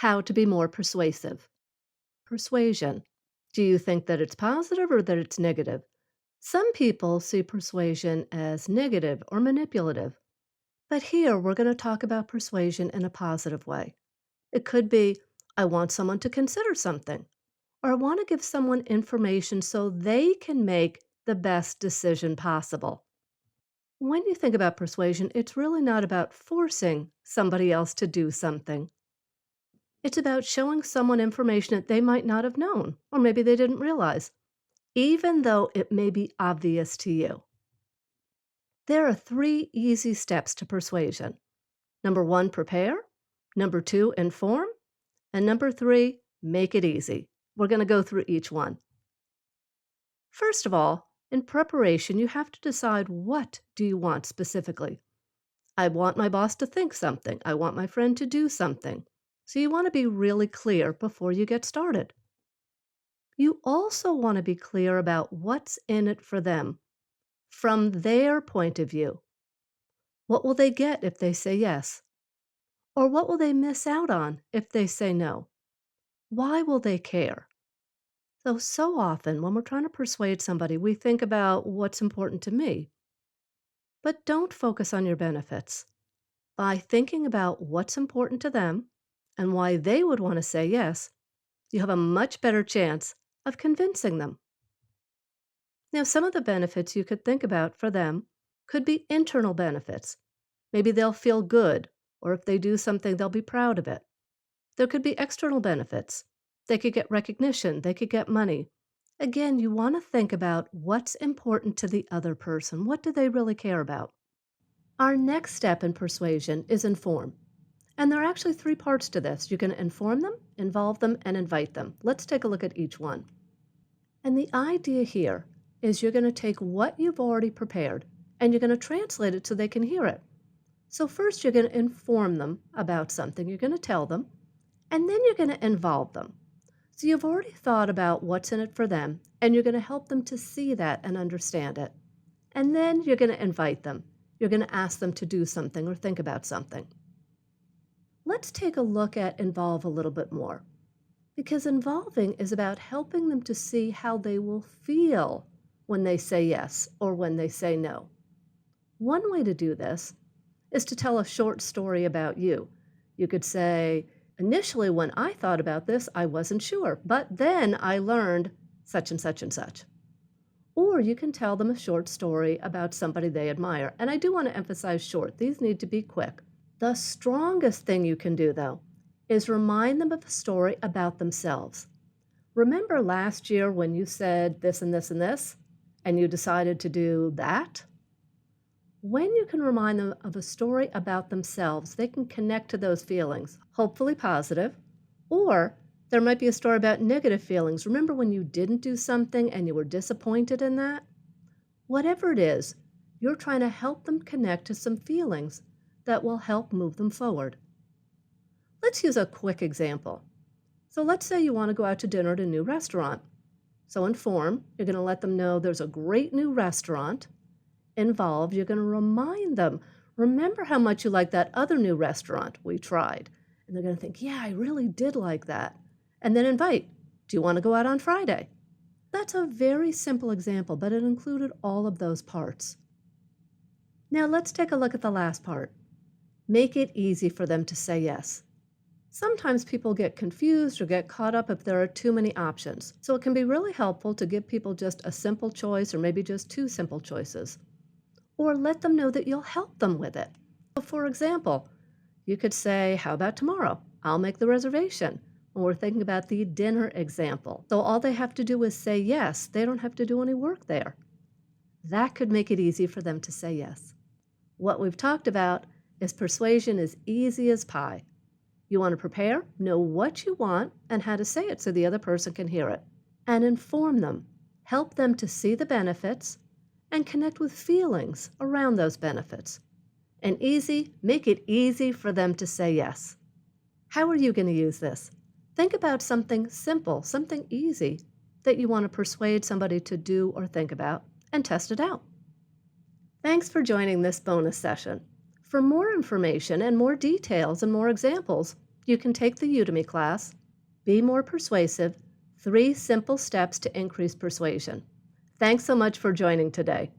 How to be more persuasive. Persuasion. Do you think that it's positive or that it's negative? Some people see persuasion as negative or manipulative, but here we're going to talk about persuasion in a positive way. It could be, I want someone to consider something, or I want to give someone information so they can make the best decision possible. When you think about persuasion, it's really not about forcing somebody else to do something. It's about showing someone information that they might not have known, or maybe they didn't realize, even though it may be obvious to you. There are three easy steps to persuasion. Number one, prepare. Number two, inform. And number three, make it easy. We're going to go through each one. First of all, in preparation, you have to decide what do you want specifically. I want my boss to think something. I want my friend to do something. So you want to be really clear before you get started. You also want to be clear about what's in it for them from their point of view. What will they get if they say yes? Or what will they miss out on if they say no? Why will they care? So often when we're trying to persuade somebody, we think about what's important to me. But don't focus on your benefits. By thinking about what's important to them and why they would want to say yes, you have a much better chance of convincing them. Now, some of the benefits you could think about for them could be internal benefits. Maybe they'll feel good, or if they do something, they'll be proud of it. There could be external benefits. They could get recognition, they could get money. Again, you want to think about what's important to the other person. What do they really care about? Our next step in persuasion is inform. And there are actually three parts to this. You're going to inform them, involve them, and invite them. Let's take a look at each one. And the idea here is you're going to take what you've already prepared and you're going to translate it so they can hear it. So first you're going to inform them about something. You're going to tell them, and then you're going to involve them. So you've already thought about what's in it for them, and you're going to help them to see that and understand it. And then you're going to invite them. You're going to ask them to do something or think about something. Let's take a look at involve a little bit more, because involving is about helping them to see how they will feel when they say yes or when they say no. One way to do this is to tell a short story about you. You could say, initially when I thought about this, I wasn't sure, but then I learned such and such and such. Or you can tell them a short story about somebody they admire. And I do want to emphasize short. These need to be quick. The strongest thing you can do, though, is remind them of a story about themselves. Remember last year when you said this and this and this, and you decided to do that? When you can remind them of a story about themselves, they can connect to those feelings, hopefully positive, or there might be a story about negative feelings. Remember when you didn't do something and you were disappointed in that? Whatever it is, you're trying to help them connect to some feelings that will help move them forward. Let's use a quick example. So let's say you want to go out to dinner at a new restaurant. So inform, you're going to let them know there's a great new restaurant. Involve, you're going to remind them, remember how much you like that other new restaurant we tried. And they're going to think, yeah, I really did like that. And then invite, do you want to go out on Friday? That's a very simple example, but it included all of those parts. Now let's take a look at the last part. Make it easy for them to say yes. Sometimes people get confused or get caught up if there are too many options. So it can be really helpful to give people just a simple choice or maybe just two simple choices. Or let them know that you'll help them with it. So for example, you could say, how about tomorrow? I'll make the reservation. When we're thinking about the dinner example. So all they have to do is say yes. They don't have to do any work there. That could make it easy for them to say yes. What we've talked about is persuasion as easy as pie. You want to prepare, know what you want, and how to say it so the other person can hear it. And inform them. Help them to see the benefits and connect with feelings around those benefits. And make it easy for them to say yes. How are you going to use this? Think about something simple, something easy that you want to persuade somebody to do or think about, and test it out. Thanks for joining this bonus session. For more information and more details and more examples, you can take the Udemy class, Be More Persuasive, 3 Simple Steps to Increase Persuasion. Thanks so much for joining today.